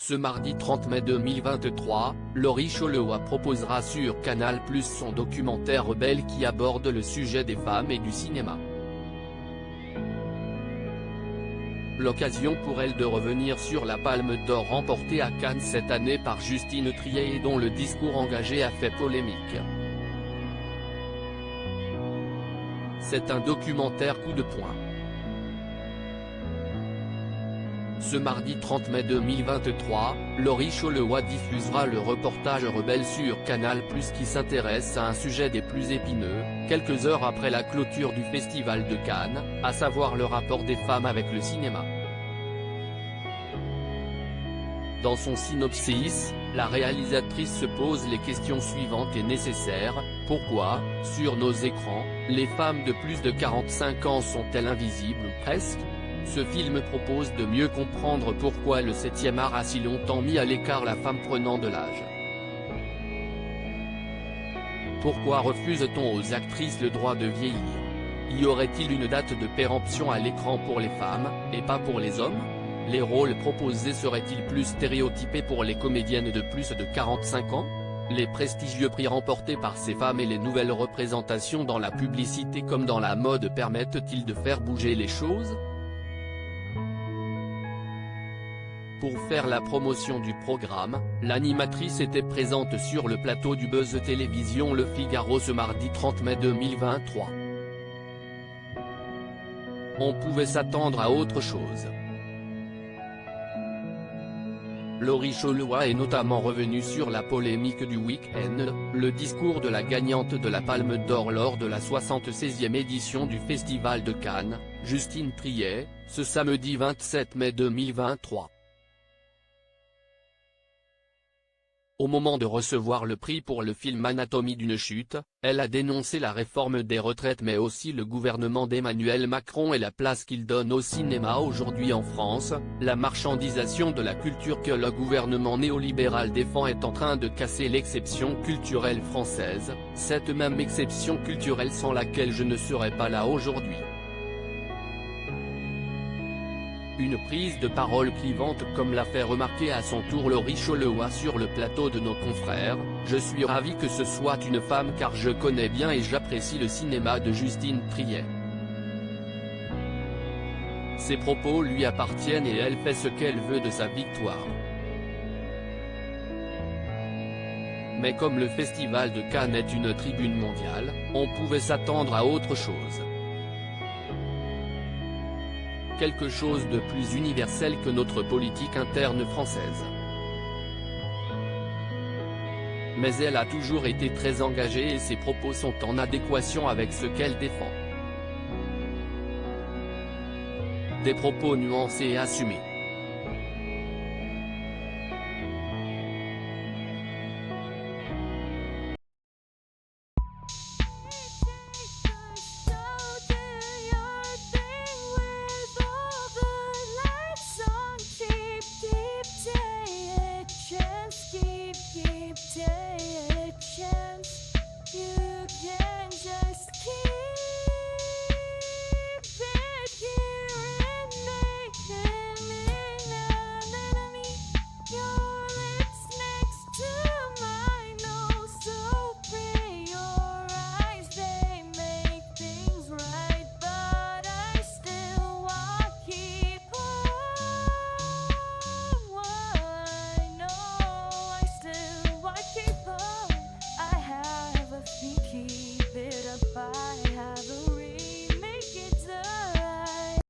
Ce mardi 30 mai 2023, Laurie Cholewa proposera sur Canal+ son documentaire Rebelle qui aborde le sujet des femmes et du cinéma. L'occasion pour elle de revenir sur la Palme d'Or remportée à Cannes cette année par Justine Triet et dont le discours engagé a fait polémique. C'est un documentaire coup de poing. Ce mardi 30 mai 2023, Laurie Cholewa diffusera le reportage Rebelle sur Canal+ qui s'intéresse à un sujet des plus épineux, quelques heures après la clôture du Festival de Cannes, à savoir le rapport des femmes avec le cinéma. Dans son synopsis, la réalisatrice se pose les questions suivantes et nécessaires: pourquoi, sur nos écrans, les femmes de plus de 45 ans sont-elles invisibles ou presque ? Ce film propose de mieux comprendre pourquoi le 7e art a si longtemps mis à l'écart la femme prenant de l'âge. Pourquoi refuse-t-on aux actrices le droit de vieillir? Y aurait-il une date de péremption à l'écran pour les femmes, et pas pour les hommes? Les rôles proposés seraient-ils plus stéréotypés pour les comédiennes de plus de 45 ans? Les prestigieux prix remportés par ces femmes et les nouvelles représentations dans la publicité comme dans la mode permettent-ils de faire bouger les choses? Pour faire la promotion du programme, l'animatrice était présente sur le plateau du Buzz Télévision Le Figaro ce mardi 30 mai 2023. On pouvait s'attendre à autre chose. Laurie Cholewa est notamment revenue sur la polémique du week-end, le discours de la gagnante de la Palme d'Or lors de la 76e édition du Festival de Cannes, Justine Triet, ce samedi 27 mai 2023. Au moment de recevoir le prix pour le film Anatomie d'une chute, elle a dénoncé la réforme des retraites mais aussi le gouvernement d'Emmanuel Macron et la place qu'il donne au cinéma aujourd'hui en France. La marchandisation de la culture que le gouvernement néolibéral défend est en train de casser l'exception culturelle française, cette même exception culturelle sans laquelle je ne serais pas là aujourd'hui. Une prise de parole clivante comme l'a fait remarquer à son tour Laurie Cholewa sur le plateau de Nos confrères: je suis ravi que ce soit une femme car je connais bien et j'apprécie le cinéma de Justine Triet. Ses propos lui appartiennent et elle fait ce qu'elle veut de sa victoire. Mais comme le Festival de Cannes est une tribune mondiale, on pouvait s'attendre à autre chose. Quelque chose de plus universel que notre politique interne française. Mais elle a toujours été très engagée et ses propos sont en adéquation avec ce qu'elle défend. Des propos nuancés et assumés.